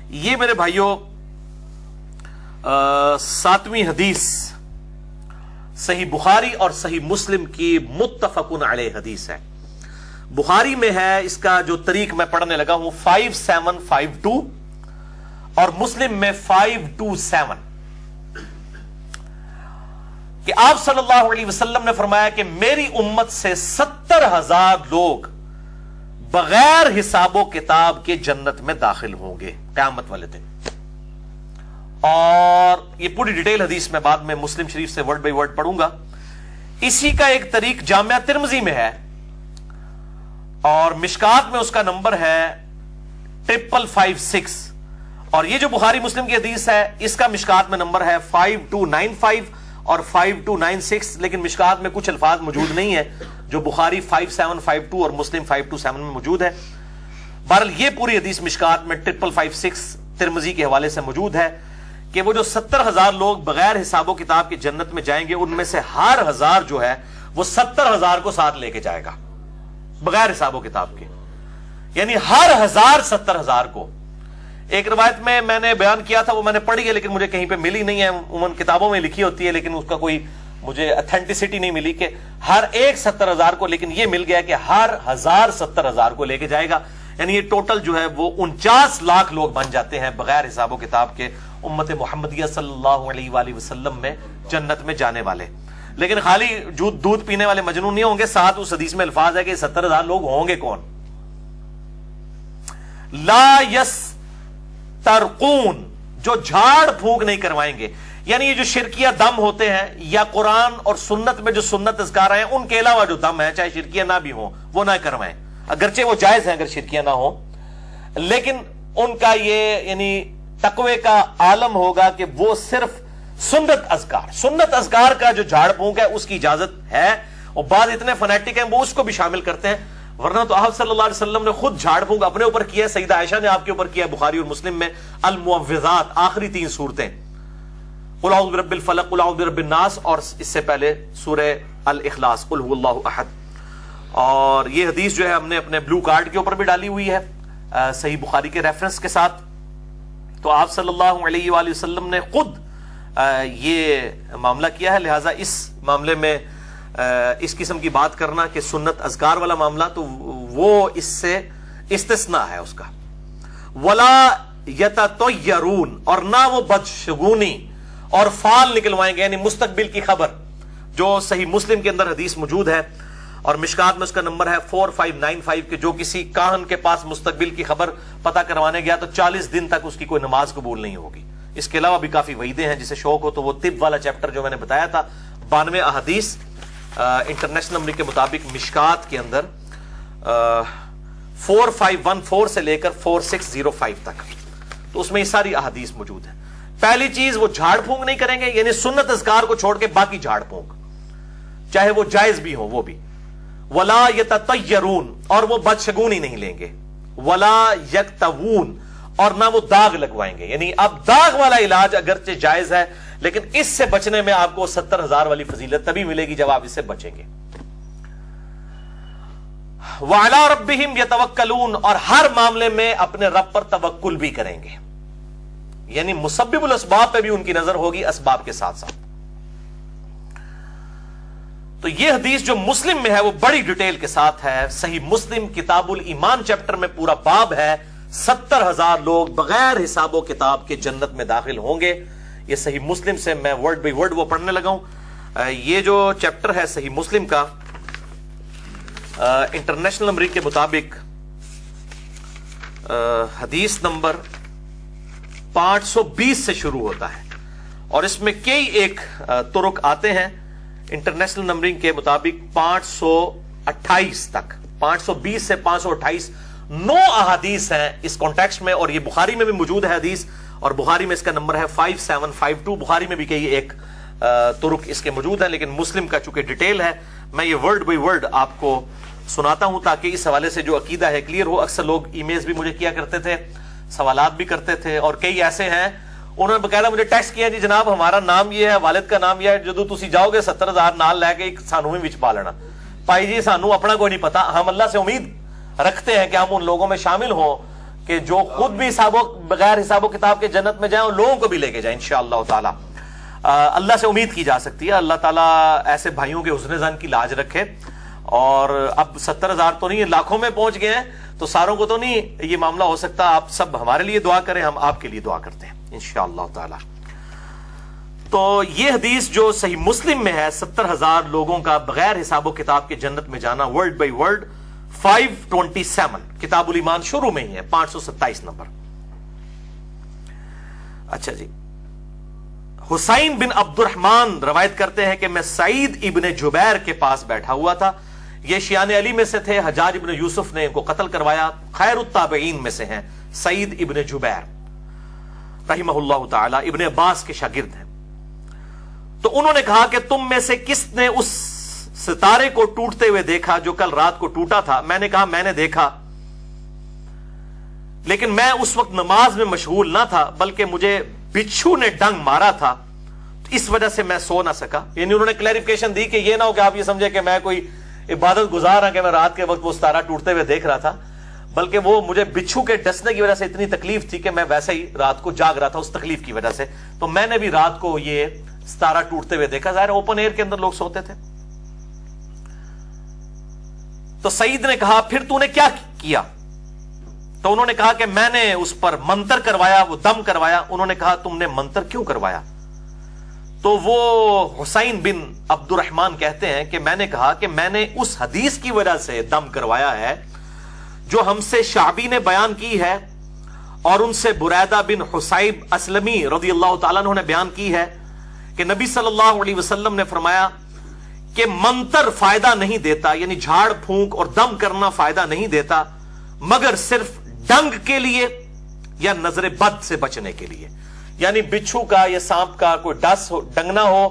یہ میرے بھائیوں 7ویں حدیث صحیح بخاری اور صحیح مسلم کی متفقن علیہ حدیث ہے. بخاری میں ہے، اس کا جو طریق میں پڑھنے لگا ہوں 5752 اور مسلم میں 527 کہ آپ صلی اللہ علیہ وسلم نے فرمایا کہ میری امت سے 70,000 لوگ بغیر حساب و کتاب کے جنت میں داخل ہوں گے قیامت والے دن. اور یہ پوری ڈیٹیل حدیث میں بعد میں مسلم شریف سے ورڈ بائی ورڈ پڑھوں گا. اسی کا ایک طریق جامعہ ترمذی میں ہے اور مشکات میں اس کا نمبر ہے 5556 اور یہ جو بخاری مسلم کی حدیث ہے اس کا مشکات میں نمبر ہے 5295 اور 5296 لیکن مشکات میں کچھ الفاظ موجود نہیں ہے جو بخاری 5752 اور مسلم 527 میں موجود ہے. بہرحال یہ پوری حدیث مشکات میں 5556 ترمذی کے حوالے سے موجود ہے کہ وہ جو 70,000 لوگ بغیر حساب و کتاب کے جنت میں جائیں گے ان میں سے ہر 1000 جو ہے وہ 70,000 کو ساتھ لے کے جائے گا بغیر حساب و کتاب کے، یعنی ہر 1000 70,000 کو. ایک روایت میں نے بیان کیا تھا، وہ میں نے پڑھی ہے لیکن مجھے کہیں پہ ملی نہیں ہے، عموماً کتابوں میں لکھی ہوتی ہے لیکن اس کا کوئی مجھے اتھینٹسٹی نہیں ملی کہ ہر ایک 70,000 کو، لیکن یہ مل گیا کہ ہر 1000 70,000 کو لے کے جائے گا. یعنی یہ ٹوٹل جو ہے وہ 49 لاکھ لوگ بن جاتے ہیں بغیر حساب و کتاب کے امت محمدیہ صلی اللہ علیہ وآلہ وسلم میں جنت میں جانے والے. لیکن خالی دودھ پینے والے مجنون نہیں ہوں گے، ساتھ اس حدیث میں الفاظ ہے کہ 70,000 لوگ ہوں گے کون؟ لا یسترقون، جو جھاڑ پھونک نہیں کروائیں گے. یعنی یہ جو شرکیہ دم ہوتے ہیں یا قرآن اور سنت میں جو سنت اذکار ہیں ان کے علاوہ جو دم ہے چاہے شرکیہ نہ بھی ہوں وہ نہ کروائیں، اگرچہ وہ جائز ہیں اگر شرکیہ نہ ہوں، لیکن ان کا یہ یعنی تقوی کا عالم ہوگا کہ وہ صرف سنت اذکار کا جو جھاڑ پھونک ہے اس کی اجازت ہے. اور بعض اتنے فنیٹک ہیں وہ اس کو بھی شامل کرتے ہیں، ورنہ تو آپ صلی اللہ علیہ وسلم نے خود جھاڑ پھونک اپنے اوپر کیا ہے، سیدہ عائشہ نے آپ کے اوپر کیا ہے. بخاری اور مسلم میں المعوذات آخری 3 صورتیں، قل اعوذ برب الفلق، قل اعوذ برب الناس اور اس سے پہلے سورہ الاخلاص قل هو اللہ احد. اور یہ حدیث جو ہے ہم نے اپنے بلو کارڈ کے اوپر بھی ڈالی ہوئی ہے صحیح بخاری کے ریفرنس کے ساتھ. تو آپ صلی اللہ علیہ وآلہ وسلم نے خود یہ معاملہ کیا ہے، لہٰذا اس معاملے میں اس قسم کی بات کرنا کہ سنت اذکار والا معاملہ تو وہ اس سے استثناء ہے اس کا. ولا یتطیرون، اور نہ وہ بدشگونی اور فال نکلوائیں گے، یعنی مستقبل کی خبر جو صحیح مسلم کے اندر حدیث موجود ہے اور مشکات میں اس کا نمبر ہے 4595 کہ جو کسی کاہن کے پاس مستقبل کی خبر پتہ کروانے گیا تو 40 دن تک اس کی کوئی نماز قبول نہیں ہوگی. اس کے علاوہ بھی کافی وعیدیں ہیں، جسے شوق ہو تو وہ طب والا چیپٹر جو میں نے بتایا تھا 92 احادیث انٹرنیشنل نمبر کے مطابق مشکات کے اندر 4514 سے لے کر 4605 تک، تو اس میں یہ ساری احادیث موجود ہیں. پہلی چیز وہ جھاڑ پھونک نہیں کریں گے، یعنی سنت اذکار کو چھوڑ کے باقی جھاڑ پھونک چاہے وہ جائز بھی ہو وہ بھی. ولا یتطیرون، اور وہ بدشگونی نہیں لیں گے. ولا یکتوون، اور نہ وہ داغ لگوائیں گے. یعنی اب داغ والا علاج اگرچہ جائز ہے لیکن اس سے بچنے میں آپ کو 70,000 والی فضیلت تبھی ملے گی جب آپ اس سے بچیں گے. وعلی ربہم یتوکلون، اور ہر معاملے میں اپنے رب پر توکل بھی کریں گے، یعنی مسبب الاسباب پہ بھی ان کی نظر ہوگی اسباب کے ساتھ ساتھ. تو یہ حدیث جو مسلم میں ہے وہ بڑی ڈیٹیل کے ساتھ ہے. صحیح مسلم کتاب الایمان چیپٹر میں پورا باب ہے، 70,000 لوگ بغیر حساب و کتاب کے جنت میں داخل ہوں گے. یہ صحیح مسلم سے میں ورڈ بائی ورڈ وہ پڑھنے لگا ہوں. یہ جو چیپٹر ہے صحیح مسلم کا انٹرنیشنل نمبر کے مطابق حدیث نمبر 520 سے شروع ہوتا ہے اور اس میں کئی ایک طرق آتے ہیں. انٹرنیشنل نمبرنگ کے مطابق 528 تک، 520 سے 528 9 احادیث ہیں اس کانٹیکسٹ میں، اور یہ بخاری میں بھی موجود ہے حدیث، اور بخاری میں اس کا نمبر ہے 5752. بخاری میں بھی کئی ایک طرق اس کے موجود ہیں، لیکن مسلم کا چونکہ ڈیٹیل ہے میں یہ ورڈ بائی ورڈ آپ کو سناتا ہوں تاکہ اس حوالے سے جو عقیدہ ہے کلیئر ہو. اکثر لوگ ای میلز بھی مجھے کیا کرتے تھے، سوالات بھی کرتے تھے، اور کئی ایسے ہیں انہوں نے بقاعدہ مجھے ٹیکسٹ کیا جی جناب ہمارا نام یہ ہے، والد کا نام یہ ہے، جدو تسی جاؤ گے 70,000 نال لے کے سانو بھی وچ پا لینا. بھائی جی سانو اپنا کوئی نہیں پتا، ہم اللہ سے امید رکھتے ہیں کہ ہم ان لوگوں میں شامل ہوں کہ جو خود بھی بغیر حساب و کتاب کے جنت میں جائیں اور لوگوں کو بھی لے کے جائیں انشاءاللہ تعالی. اللہ سے امید کی جا سکتی ہے. اللہ تعالیٰ ایسے بھائیوں کے حسن ظن کی لاج رکھے. اور اب 70,000 تو نہیں، لاکھوں میں پہنچ گئے ہیں، تو ساروں کو تو نہیں یہ معاملہ ہو سکتا. آپ سب ہمارے لیے دعا کریں، ہم آپ کے لیے دعا کرتے ہیں انشاءاللہ تعالی. تو یہ حدیث جو صحیح مسلم میں ہے، 70,000 لوگوں کا بغیر حساب و کتاب کے جنت میں جانا، ورڈ بائی ورڈ 527 کتاب الایمان شروع میں ہی ہے، 527 نمبر. اچھا جی، حسین بن عبد الرحمن روایت کرتے ہیں کہ میں سعید ابن جبیر کے پاس بیٹھا ہوا تھا. یہ شیعان علی میں سے تھے. حجاج ابن یوسف نے ان کو قتل کروایا. خیر التابعین میں سے ہیں سعید ابن جبیر رحمہ اللہ تعالی، ابن عباس کے شاگرد ہیں. تو انہوں نے کہا کہ تم میں سے کس نے اس ستارے کو ٹوٹتے ہوئے دیکھا جو کل رات کو ٹوٹا تھا؟ میں نے کہا میں نے دیکھا، لیکن میں اس وقت نماز میں مشغول نہ تھا، بلکہ مجھے بچھو نے ڈنگ مارا تھا، اس وجہ سے میں سو نہ سکا. یعنی انہوں نے کلیریفیکیشن دی کہ یہ نہ ہو کہ آپ یہ سمجھے کہ میں کوئی عبادت گزار ہوں کہ میں رات کے وقت وہ ستارہ ٹوٹتے ہوئے دیکھ رہا تھا، بلکہ وہ مجھے بچھو کے ڈسنے کی وجہ سے اتنی تکلیف تھی کہ میں ویسے ہی رات کو جاگ رہا تھا اس تکلیف کی وجہ سے. تو میں نے بھی رات کو یہ ستارہ ٹوٹتے ہوئے دیکھا. ظاہر اوپن ایئر کے اندر لوگ سوتے تھے. تو سعید نے کہا پھر تو نے کیا کیا؟ تو انہوں نے کہا کہ میں نے اس پر منتر کروایا، وہ دم کروایا. انہوں نے کہا تم نے منتر کیوں کروایا؟ تو وہ حسین بن عبد الرحمن کہتے ہیں کہ میں نے کہا کہ میں نے اس حدیث کی وجہ سے دم کروایا ہے جو ہم سے شعبی نے بیان کی ہے اور ان سے بریدہ بن حصیب اسلمی رضی اللہ تعالیٰ عنہ نے بیان کی ہے کہ نبی صلی اللہ علیہ وسلم نے فرمایا کہ منتر فائدہ نہیں دیتا، یعنی جھاڑ پھونک اور دم کرنا فائدہ نہیں دیتا مگر صرف ڈنگ کے لیے یا نظر بد سے بچنے کے لیے. یعنی بچھو کا یا سانپ کا کوئی ڈس ہو، ڈنگنا ہو،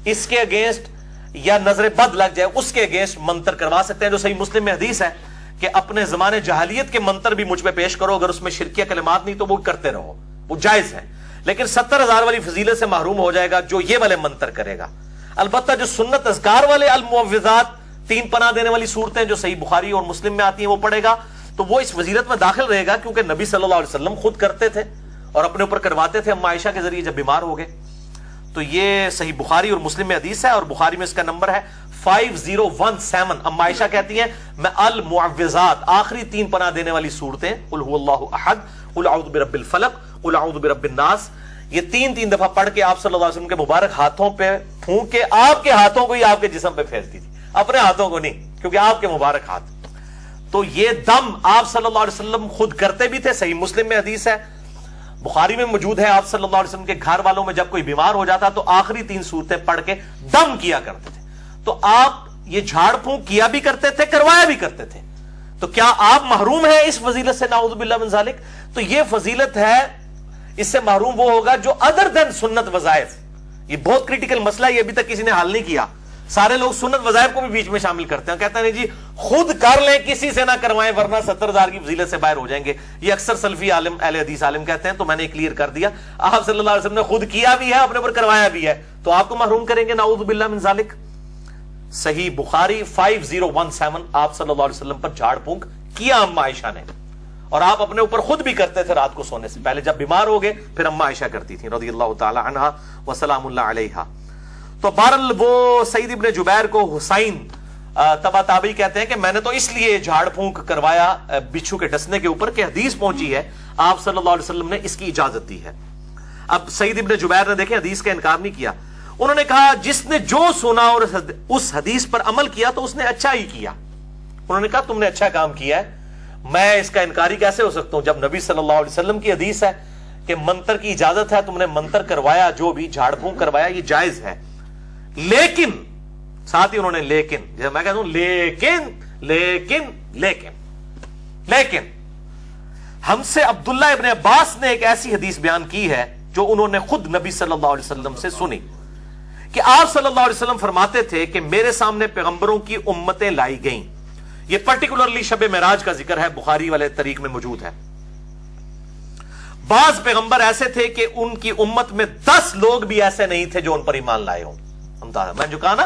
اس کے اگینسٹ یا نظر بد لگ جائے اس کے اگینسٹ منتر کروا سکتے ہیں. جو صحیح مسلم میں حدیث ہے کہ اپنے زمانے جہالیت کے منتر بھی مجھ پہ پیش کرو، اگر اس میں شرکیہ کلمات نہیں تو وہ کرتے رہو، وہ جائز ہے. لیکن 70,000 والی فضیلت سے محروم ہو جائے گا جو یہ والے منتر کرے گا. البتہ جو سنت اذکار والے المعوذات، 3 پناہ دینے والی صورتیں جو صحیح بخاری اور مسلم میں آتی ہیں وہ پڑھے گا تو وہ اس فضیلت میں داخل رہے گا، کیونکہ نبی صلی اللہ علیہ وسلم خود کرتے تھے اور اپنے اوپر کرواتے تھے. اما عائشہ کے ذریعے جب بیمار ہو گئے تو یہ صحیح بخاری اور مسلم میں حدیث ہے، اور بخاری میں اس کا نمبر ہے 5017. اما عائشہ کہتی ہیں میں المعوذات، آخری 3 پناہ دینے والی صورتیں، قل هو اللہ احد، قل اعوذ برب الفلق، قل اعوذ برب الناس، یہ 3 دفعہ پڑھ کے آپ صلی اللہ علیہ وسلم کے مبارک ہاتھوں پہ پھونک کے آپ کے ہاتھوں کو ہی آپ کے جسم پہ پھیرتی تھی، اپنے ہاتھوں کو نہیں، کیونکہ آپ کے مبارک ہاتھ. تو یہ دم آپ صلی اللہ علیہ وسلم خود کرتے بھی تھے. صحیح مسلم میں حدیث ہے، بخاری میں موجود ہے. آپ صلی اللہ علیہ وسلم کے گھر والوں میں جب کوئی بیمار ہو جاتا تو آخری 3 صورتیں پڑھ کے دم کیا کرتے تھے. تو آپ یہ جھاڑ پھونک کیا بھی کرتے تھے، کروایا بھی کرتے تھے. تو کیا آپ محروم ہیں اس فضیلت سے؟ نعوذ باللہ من ذالک. تو یہ فضیلت ہے، اس سے محروم وہ ہوگا جو ادر دین سنت وظائف. یہ بہت کریٹیکل مسئلہ ہے، یہ ابھی تک کسی نے حل نہیں کیا. سارے لوگ سنت وظائف کو بھی بیچ میں شامل کرتے ہیں، کہتے ہیں جی خود کر لیں، کسی سے نہ کروائیں ورنہ 70,000 کی فضیلت سے باہر ہو جائیں گے. یہ اکثر سلفی عالم، اہل حدیث عالم کہتے ہیں. تو میں نے کلیئر کر دیا، آپ صلی اللہ علیہ وسلم نے خود کیا بھی ہے، اپنے اوپر کروایا بھی ہے، تو آپ کو محروم کریں گے؟ نعوذ باللہ من ذالک. صحیح بخاری 5017، آپ صلی اللہ علیہ وسلم پر جھاڑ پھونک کیا اما عائشہ نے، اور آپ اپنے اوپر خود بھی کرتے تھے رات کو سونے سے پہلے. جب بیمار ہو گئے پھر اما عائشہ کرتی تھی رضی اللہ تعالی عنہا وسلام اللہ علیہا. تو بہرحال وہ سعید ابن جبیر کو حسین تبع تابعی کہتے ہیں کہ میں نے تو اس لیے جھاڑ پھونک کروایا بچھو کے ڈسنے کے اوپر کہ حدیث پہنچی ہے، آپ صلی اللہ علیہ وسلم نے اس کی اجازت دی ہے. اب سعید ابن جبیر نے دیکھیں حدیث کا انکار نہیں کیا. انہوں نے کہا جس نے جو سنا اور اس حدیث پر عمل کیا تو اس نے اچھا ہی کیا. انہوں نے کہا تم نے اچھا کام کیا ہے، میں اس کا انکاری کیسے ہو سکتا ہوں جب نبی صلی اللہ علیہ وسلم کی حدیث ہے کہ منتر کی اجازت ہے، تم نے منتر کروایا، جو بھی جھاڑ پھونک کروایا یہ جائز ہے. لیکن ساتھ ہی انہوں نے لیکن، جیسے میں کہتا ہوں لیکن لیکن لیکن لیکن ہم سے عبداللہ ابن عباس نے ایک ایسی حدیث بیان کی ہے جو انہوں نے خود نبی صلی اللہ علیہ وسلم سے سنی کہ آپ صلی اللہ علیہ وسلم فرماتے تھے کہ میرے سامنے پیغمبروں کی امتیں لائی گئیں. یہ پرٹیکولرلی شب معراج کا ذکر ہے، بخاری والے طریق میں موجود ہے. بعض پیغمبر ایسے تھے کہ ان کی امت میں 10 لوگ بھی ایسے نہیں تھے جو ان پر ایمان لائے ہوں. میں جو کہا نا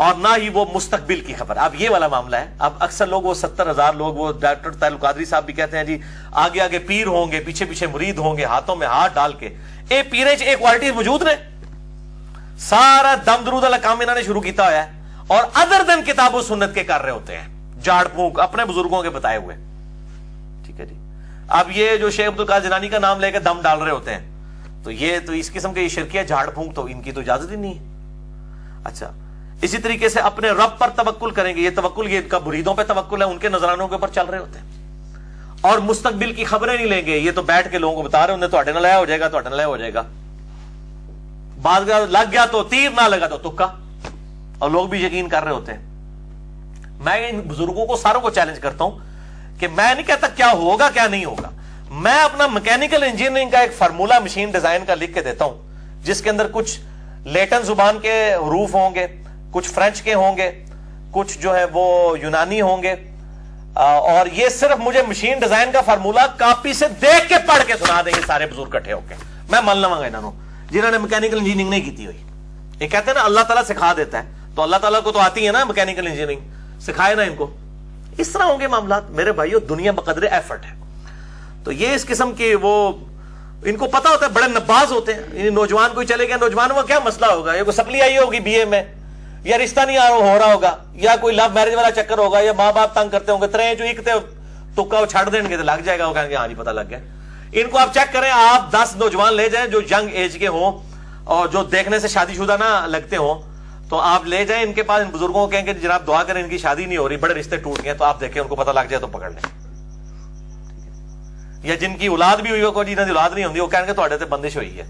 اور نہ ہی وہ مستقبل کی خبر. اب یہ والا معاملہ ہے. اب اکثر لوگ وہ 70,000 لوگ, وہ ڈاکٹر طاہر القادری صاحب بھی کہتے ہیں جی آگے آگے پیر ہوں گے, پیچھے پیچھے مرید ہوں گے, ہاتھوں میں ہاتھ ڈال کے. اے پیرے چ ایک کوالٹی موجود نے, سارا دم درود والا کام انہوں نے شروع کیتا ہوا ہے, اور ادر دن کتاب و سنت کے کر رہے ہوتے ہیں, جھاڑ پھونک اپنے بزرگوں کے بتائے ہوئے. ٹھیک ہے جی. اب یہ جو شیخ عبد القادر جیلانی کا نام لے کے دم ڈال رہے ہوتے ہیں, تو یہ تو اس قسم کے یہ شرکیہ جھاڑ پھونک تو ان کی تو اجازت ہی نہیں ہے. اچھا, اسی طریقے سے اپنے رب پر توکل کریں گے. یہ توکل, یہ ان کا مریدوں پہ توکل ہے, ان کے نذرانوں کے اوپر چل رہے ہوتے ہیں. اور مستقبل کی خبریں نہیں لیں گے, یہ تو بیٹھ کے لوگوں کو بتا رہے ہیں تواڈے نال ہو جائے گا, تواڈے نال ہو جائے گا. بعد لگ گیا تو تیر, نہ لگا تو تکا, اور لوگ بھی یقین کر رہے ہوتے ہیں. میں ان بزرگوں کو ساروں کو چیلنج کرتا ہوں کہ میں نہیں کہتا کیا ہوگا کیا نہیں ہوگا. میں اپنا میکینیکل انجینئرنگ کا ایک فارمولا مشین ڈیزائن کا لکھ کے دیتا ہوں, جس کے اندر کچھ لیٹن زبان کے حروف ہوں گے, کچھ فرینچ کے ہوں گے, کچھ جو ہے وہ یونانی ہوں گے, اور یہ صرف مجھے مشین ڈیزائن کا فارمولا کاپی سے دیکھ کے پڑھ کے سنا دیں گے سارے بزرگ کٹھے ہو کے. میں مان لوں گا انہوں جنہوں نے میکینیکل انجینئرنگ نہیں کی ہوئی. یہ کہتے ہیں نا اللہ تعالیٰ سکھا دیتا ہے, تو اللہ تعالیٰ کو تو آتی ہے نا میکینیکل انجینئرنگ, سکھائے نا ان کو. اس طرح ہوں گے معاملات میرے بھائیو. دنیا بقدر ایفرٹ ہے. تو یہ اس قسم کی وہ ان کو پتا ہوتا ہے, بڑے نباز ہوتے ہیں. نوجوان کوئی چلے گیا, نوجوان کا کیا مسئلہ ہوگا, یہ کوئی سپلی آئی ہوگی بی اے میں, یا رشتہ نہیں ہو رہا ہوگا, یا کوئی لو میرج والا چکر ہوگا, یا ماں باپ تنگ کرتے ہوں گے, ترے جو ایک تکا وہ چھڑ دیں گے تو لگ جائے گا, وہ کہیں گے ہاں جی پتہ لگ گیا. ان کو آپ چیک کریں, آپ 10 نوجوان لے جائیں جو ینگ ایج کے ہوں اور جو دیکھنے سے شادی شدہ نہ لگتے ہوں, تو آپ لے جائیں ان کے پاس, ان بزرگوں کو کہیں گے جناب دعا کریں ان کی شادی نہیں ہو رہی, بڑے رشتے ٹوٹ گئے, تو آپ دیکھیں ان کو پتہ لگ جائے تو پکڑ لیں. یا جن کی اولاد بھی ہوئی ہو, کوئی جنہوں کی اولاد نہیں ہوتی, وہ کہیں گے تواڈے تے بندش ہوئی ہے,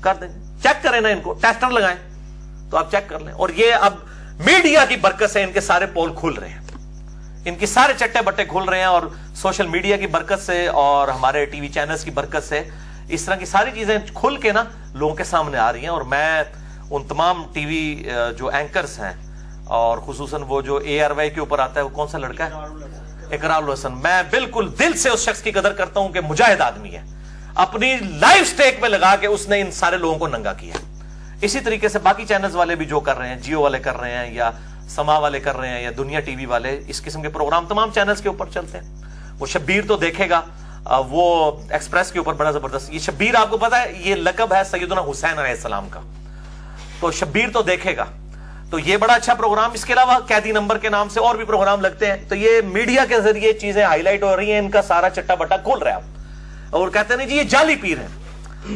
کر دیں. چیک کریں نا ان کو, ٹیسٹر لگائیں تو آپ چیک کر لیں. اور یہ اب میڈیا کی برکت سے ان کے سارے پول کھل رہے ہیں, ان کی سارے چٹے بٹے کھل رہے ہیں, اور سوشل میڈیا کی برکت سے اور ہمارے ٹی وی چینلز کی برکت سے اس طرح کی ساری چیزیں کھل کے نا لوگوں کے سامنے آ رہی ہیں. اور میں ان تمام ٹی وی جو اینکرز ہیں, اور خصوصاً وہ جو اے آر وائی کے اوپر آتا ہے, وہ کون سا لڑکا ہے, اقرار الحسن, میں بالکل دل سے اس شخص کی قدر کرتا ہوں کہ مجاہد آدمی ہے, اپنی لائف سٹیک پہ لگا کے اس نے ان سارے لوگوں کو ننگا کیا. اسی طریقے سے باقی چینلز والے بھی جو کر رہے ہیں, جیو والے کر رہے ہیں, یا سما والے کر رہے ہیں, یا دنیا ٹی وی والے, اس قسم کے پروگرام تمام چینلز کے اوپر چلتے ہیں. وہ شبیر تو دیکھے گا, وہ ایکسپریس کے اوپر بڑا زبردست. یہ شبیر آپ کو پتا ہے یہ لقب ہے سیدنا حسین علیہ السلام کا, تو شبیر تو دیکھے گا. تو یہ بڑا اچھا پروگرام. اس کے علاوہ قیدی نمبر کے نام سے اور بھی پروگرام لگتے ہیں. تو یہ میڈیا کے ذریعے چیزیں ہائی لائٹ ہو رہی ہیں, ان کا سارا چٹا بٹا کھل رہا ہے. اور کہتے ہیں جی یہ جعلی پیر ہے.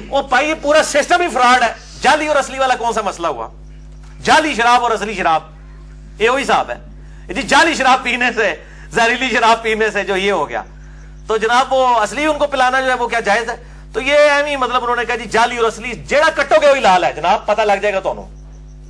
وہ بھائی یہ پورا سسٹم ہی فراڈ ہے. جعلی اور اصلی والا کون سا مسئلہ ہوا؟ جعلی شراب اور اصلی شراب یہ وہی صاحب ہے جی. جعلی شراب پینے سے, زہریلی شراب پینے سے جو یہ ہو گیا, تو جناب وہ اصلی ان کو پلانا جو ہے وہ کیا جائز ہے؟ تو یہ اہمی مطلب انہوں نے کہا جی جعلی اور اصلی جیڑا کٹو گے وہی لال ہے جناب, پتہ لگ جائے گا تو.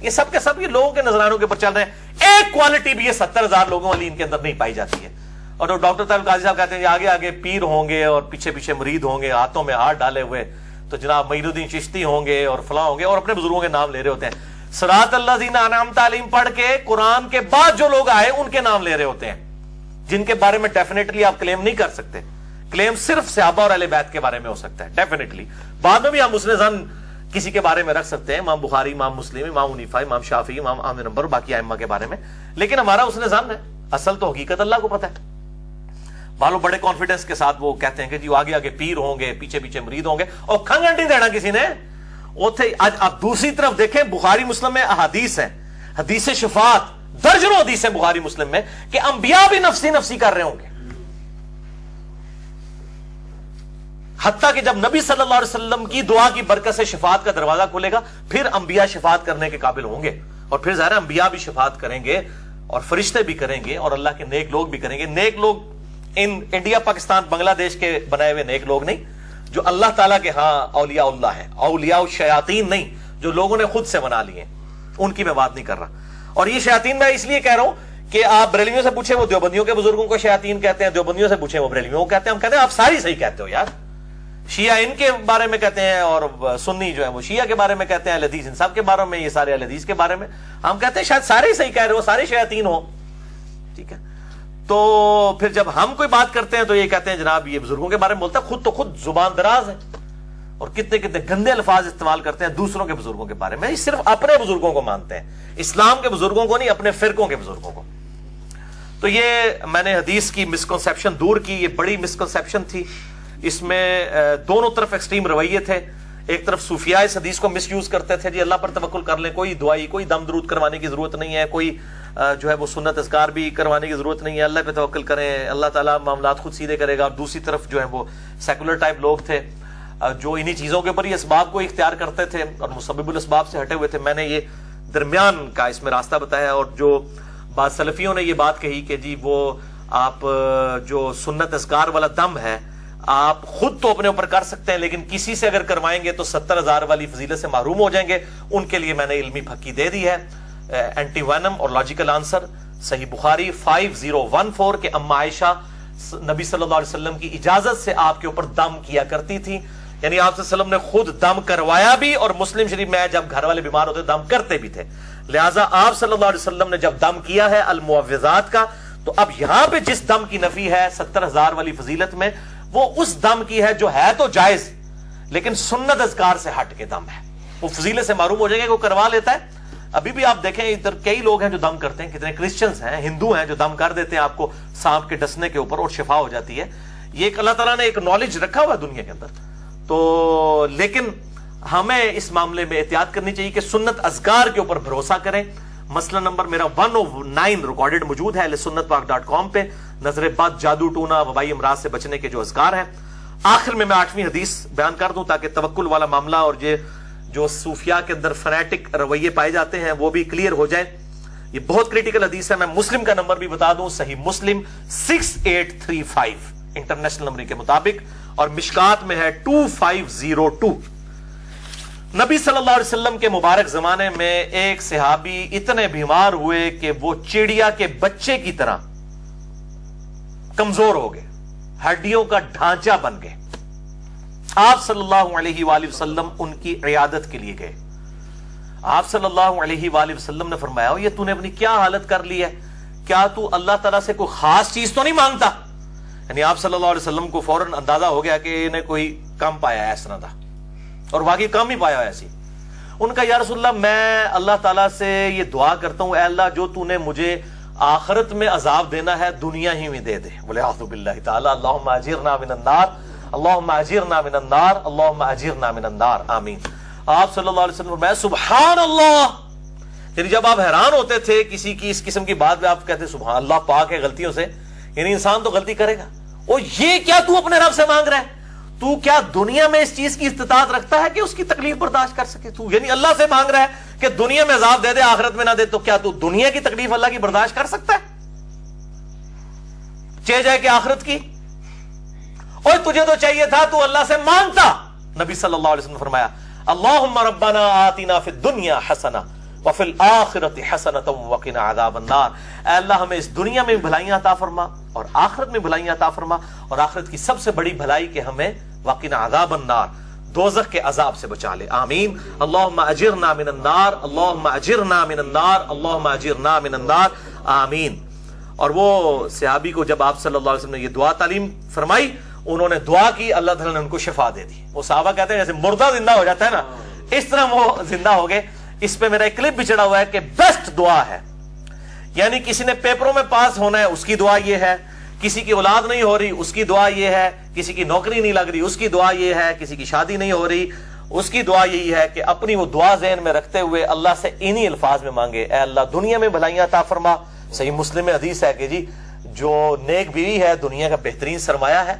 یہ سب کے سب یہ لوگوں کے نظرانوں کے اوپر چل رہے ہیں. ایک کوالٹی بھی یہ 70,000 لوگوں والی ان کے اندر نہیں پائی جاتی ہے. اور ڈاکٹر طاہر القادری صاحب کہتے ہیں آگے آگے پیر ہوں گے اور پیچھے پیچھے مرید ہوں گے, ہاتھوں میں ہاتھ ڈالے ہوئے, تو جناب معین الدین چشتی ہوں گے اور فلاں ہوں گے, اور اپنے بزرگوں کے نام لے رہے ہوتے ہیں. صراط الذین انعمت علیہم پڑھ کے قرآن کے بعد جو لوگ آئے ان کے نام لے رہے ہوتے ہیں, جن کے بارے میں ڈیفینیٹلی آپ کلیم نہیں کر سکتے. کلیم صرف صحابہ اور اہل بیت کے بارے میں ہو سکتا ہے ڈیفینیٹلی. بعد میں بھی ہم حسن ظن کسی کے بارے میں رکھ سکتے ہیں, امام بخاری, امام مسلم, امام حنیفہ, امام شافعی, امام احمد نمبر, باقی ائمہ کے بارے میں, لیکن ہمارا حسن ظن ہے. اصل تو حقیقت اللہ کو پتہ ہے. معلوم بڑے کانفیڈنس کے ساتھ وہ کہتے ہیں کہ جی آگے آگے پیر ہوں گے, پیچھے پیچھے مرید ہوں گے, اور کھنگن نہیں دینا کسی نے. آج آپ دوسری طرف دیکھیں بخاری مسلم میں احادیث ہیں, حدیث شفاعت, درجنوں حدیث ہیں بخاری مسلم میں کہ انبیاء بھی نفسی نفسی کر رہے ہوں گے. حتیٰ کہ جب نبی صلی اللہ علیہ وسلم کی دعا کی برکت سے شفاعت کا دروازہ کھلے گا, پھر انبیاء شفاعت کرنے کے قابل ہوں گے, اور پھر ظاہر انبیاء بھی شفاعت کریں گے, اور فرشتے بھی کریں گے, اور اللہ کے نیک لوگ بھی کریں گے. نیک لوگ ان انڈیا, پاکستان, بنگلہ دیش کے بنائے ہوئے نیک لوگ نہیں, جو اللہ تعالیٰ کے ہاں اولیاء اللہ ہیں, اولیاء الشیاطین نہیں, جو لوگوں نے خود سے بنا لیے, ان کی میں بات نہیں کر رہا. اور یہ شیاطین میں اس لیے کہہ رہا ہوں کہ آپ بریلویوں سے پوچھیں وہ دیوبندیوں کے بزرگوں کو شیاطین کہتے ہیں, دیوبندیوں سے پوچھیں وہ بریلویوں کو کہتے ہیں. ہم کہتے ہیں آپ ساری صحیح کہتے ہو یار. شیعہ ان کے بارے میں کہتے ہیں, اور سنی جو ہے وہ شیعہ کے بارے میں کہتے ہیں, اہل حدیث ان سب کے بارے میں, یہ سارے اہل حدیث کے بارے میں. ہم کہتے ہیں شاید سارے ہی صحیح کہہ رہے ہو, سارے شیاطین ہو. ٹھیک ہے, تو پھر جب ہم کوئی بات کرتے ہیں تو یہ کہتے ہیں جناب یہ بزرگوں کے بارے میں بولتا ہے, خود تو خود زبان دراز ہے, اور کتنے کتنے گندے الفاظ استعمال کرتے ہیں دوسروں کے بزرگوں کے بارے میں. صرف اپنے بزرگوں کو مانتے ہیں, اسلام کے بزرگوں کو نہیں, اپنے فرقوں کے بزرگوں کو. تو یہ میں نے حدیث کی مسکنسیپشن دور کی. یہ بڑی مسکنسیپشن تھی, اس میں دونوں طرف ایکسٹریم رویے تھے. ایک طرف صوفیاء اس حدیث کو مس یوز کرتے تھے, جی اللہ پر توکل کر لیں, کوئی دعائی کوئی دم درود کروانے کی ضرورت نہیں ہے, کوئی جو ہے وہ سنت اذکار بھی کروانے کی ضرورت نہیں ہے, اللہ پہ توکل کریں, اللہ تعالیٰ معاملات خود سیدھے کرے گا. اور دوسری طرف جو ہے وہ سیکولر ٹائپ لوگ تھے جو انہی چیزوں کے اوپر ہی اسباب کو اختیار کرتے تھے اور مسبب الاسباب سے ہٹے ہوئے تھے. میں نے یہ درمیان کا اس میں راستہ بتایا. اور جو بعض سلفیوں نے یہ بات کہی کہ جی وہ آپ جو سنت اذکار والا دم ہے آپ خود تو اپنے اوپر کر سکتے ہیں, لیکن کسی سے اگر کروائیں گے تو 70,000 والی فضیلت سے محروم ہو جائیں گے. ان کے لیے میں نے علمی پھکی دے دی ہے. اینٹی وینم اور لاجیکل آنسر صحیح بخاری 5014 کہ اما عائشہ نبی صلی اللہ علیہ وسلم کی اجازت سے آپ کے اوپر دم کیا کرتی تھی, یعنی آپ صلی اللہ علیہ وسلم نے خود دم کروایا بھی, اور مسلم شریف میں جب گھر والے بیمار ہوتے دم کرتے بھی تھے. لہٰذا آپ صلی اللہ علیہ وسلم نے جب دم کیا ہے المعوذات کا, تو اب یہاں پہ جس دم کی نفی ہے 70,000 والی فضیلت میں, وہ اس دم کی ہے جو ہے تو جائز لیکن سنت اذکار سے ہٹ کے دم ہے, وہ فضیلت سے معروم ہو جائے گا, وہ کروا لیتا ہے. ابھی بھی آپ دیکھیں ادھر کئی لوگ ہیں جو دم کرتے ہیں, کتنے کرسچنز ہیں, ہندو ہیں جو دم کر دیتے ہیں آپ کو سانپ کے ڈسنے کے اوپر اور شفا ہو جاتی ہے. یہ ایک اللہ تعالیٰ نے ایک نالج رکھا ہوا ہے دنیا کے اندر. تو لیکن ہمیں اس معاملے میں احتیاط کرنی چاہیے کہ سنت اذکار کے اوپر بھروسہ کریں. مسئلہ نمبر میرا 109 ریکارڈڈ موجود ہے sunnatpak.com پہ. نظر بد, جادو ٹونا, وبائی امراض سے بچنے کے جو اذکار ہیں. آخر میں 8ویں حدیث بیان کر دوں تاکہ توکل والا معاملہ اور یہ جو صوفیاء کے اندر فنیٹک رویے پائے جاتے ہیں وہ بھی کلیئر ہو جائے. یہ بہت کریٹیکل حدیث ہے. میں مسلم کا نمبر بھی بتا دوں, صحیح مسلم 6835 انٹرنیشنل نمبر کے مطابق, اور مشکات میں ہے 2502. نبی صلی اللہ علیہ وسلم کے مبارک زمانے میں ایک صحابی اتنے بیمار ہوئے کہ وہ چڑیا کے بچے کی طرح کمزور ہو گئے, ہڈیوں کا ڈھانچہ بن گئے. آپ صلی اللہ علیہ وآلہ وسلم ان کی عیادت کے لیے گئے. آپ صلی اللہ علیہ وآلہ وسلم نے فرمایا, یہ تو نے اپنی کیا حالت کر لی ہے, کیا تو اللہ تعالیٰ سے کوئی خاص چیز تو نہیں مانگتا؟ یعنی آپ صلی اللہ علیہ وسلم کو فوراً اندازہ ہو گیا کہ انہیں کوئی کم پایا ہے اس طرح دا, اور واقعی کم ہی پایا ہے ایسی. ان کا یا رسول اللہ میں اللہ تعالیٰ سے یہ دعا کرتا ہوں, اے اللہ جو تو نے مجھے آخرت میں عذاب دینا ہے دنیا ہی میں دے دے. بولے اعوذ باللہ تعالی, اللہم اجرنا من النار, اللہم اجرنا من النار, اللہم اجرنا من النار, آمین. آپ صلی اللہ علیہ وسلم فرمایا سبحان اللہ. یعنی جب آپ حیران ہوتے تھے کسی کی اس قسم کی بات پہ, آپ کہتے سبحان اللہ, پاک ہے غلطیوں سے, یعنی انسان تو غلطی کرے گا. اور یہ کیا تو اپنے رب سے مانگ رہا ہے؟ تو کیا دنیا میں اس چیز کی استطاعت رکھتا ہے کہ اس کی تکلیف برداشت کر سکے؟ تو یعنی اللہ سے مانگ رہا ہے کہ دنیا میں عذاب دے دے آخرت میں نہ دے, تو کیا تو دنیا کی تکلیف اللہ کی برداشت کر سکتا ہے چاہے جائے کہ آخرت کی؟ اور تجھے تو چاہیے تھا تو اللہ سے مانگتا. نبی صلی اللہ علیہ وسلم نے فرمایا اللہم ربنا آتنا فی الدنیا حسنہ وفی الآخرت حسنۃ وقنا عذاب النار. اے اللہ ہمیں اس دنیا میں بھلائیاں عطا فرما اور آخرت میں بھلائیاں عطا فرما, اور آخرت کی سب سے بڑی بھلائی کہ ہمیں وقنا عذاب النار, دوزخ کے عذاب سے بچا لے, آمین. اللہم اجرنا من النار, اللہم اجرنا من النار, اللہم اجرنا من النار, آمین. اور وہ صحابی کو جب آپ صلی اللہ علیہ وسلم نے یہ دعا تعلیم فرمائی, انہوں نے دعا کی, اللہ تعالیٰ نے ان کو شفا دے دی. وہ صحابہ کہتے ہیں جیسے مردہ زندہ ہو جاتا ہے نا, اس طرح وہ زندہ ہو گئے. اس پہ میرا ایک کلپ بھی چڑھا ہوا ہے کہ بیسٹ دعا ہے, یعنی کسی نے پیپروں میں پاس ہونا ہے اس کی دعا یہ ہے, کسی کی اولاد نہیں ہو رہی اس کی دعا یہ ہے, کسی کی نوکری نہیں لگ رہی اس کی دعا یہ ہے, کسی کی شادی نہیں ہو رہی اس کی دعا یہی ہے کہ اپنی وہ دعا ذہن میں رکھتے ہوئے اللہ سے انہی الفاظ میں مانگے, اے اللہ دنیا میں بھلائیاں عطا فرما. صحیح مسلم میں حدیث ہے کہ جی جو نیک بیوی ہے دنیا کا بہترین سرمایہ ہے.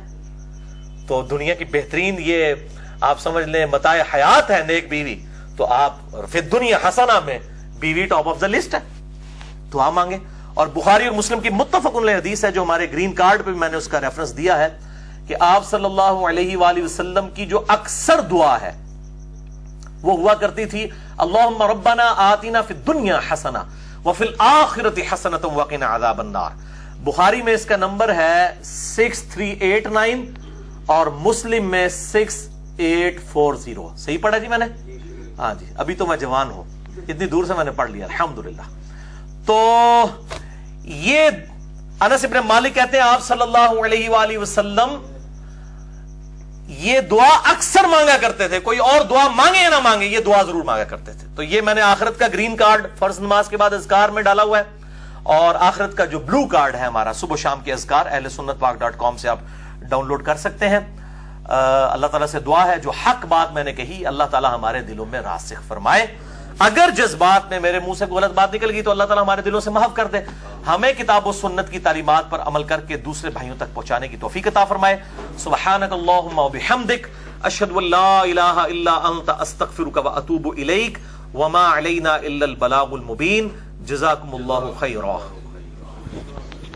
تو دنیا کی بہترین یہ آپ سمجھ لیں متاع حیات ہے نیک بیوی, تو آپ فی دنیا حسنہ میں بیوی ٹاپ آف دا لسٹ ہے, تو آپ مانگے. اور بخاری اور مسلم کی متفق علیہ حدیث ہے جو ہمارے گرین کارڈ پہ بھی میں نے اس کا ریفرنس دیا ہے کہ آپ صلی اللہ علیہ وآلہ وسلم کی جو اکثر دعا ہے وہ ہوا کرتی تھی اللہم ربنا آتنا فی الدنیا حسنہ وفی الآخرت حسنۃ وقنا عذاب النار. بخاری میں اس کا نمبر ہے 6389 اور مسلم میں 6840. صحیح پڑھا جی میں نے؟ ہاں جی, ابھی تو میں جوان ہوں, اتنی دور سے میں نے پڑھ لیا الحمدللہ. تو یہ انس ابن مالک کہتے ہیں آپ صلی اللہ علیہ وآلہ وسلم یہ دعا اکثر مانگا کرتے تھے، کوئی اور دعا مانگے یا نہ مانگے یہ دعا ضرور مانگا کرتے تھے. تو یہ میں نے آخرت کا گرین کارڈ فرض نماز کے بعد اذکار میں ڈالا ہوا ہے، اور آخرت کا جو بلو کارڈ ہے ہمارا صبح شام کے اذکار ahlsunnatpak.com سے آپ ڈاؤن لوڈ کر سکتے ہیں. اللہ تعالیٰ سے دعا ہے جو حق بات میں نے کہی اللہ تعالیٰ ہمارے دلوں میں راسخ فرمائے. اگر جذبات میں میرے منہ سے غلط بات نکل گئی تو اللہ تعالیٰ ہمارے دلوں سے محو کر دے. ہمیں کتاب و سنت کی تعلیمات پر عمل کر کے دوسرے بھائیوں تک پہنچانے کی توفیق عطا فرمائے. سبحانک اللہم و بحمدک اشہد ان لا الہ الا انت استغفرک و اتوب الیک وما علینا الا البلاغ المبین. جزاکم اللہ خیرا.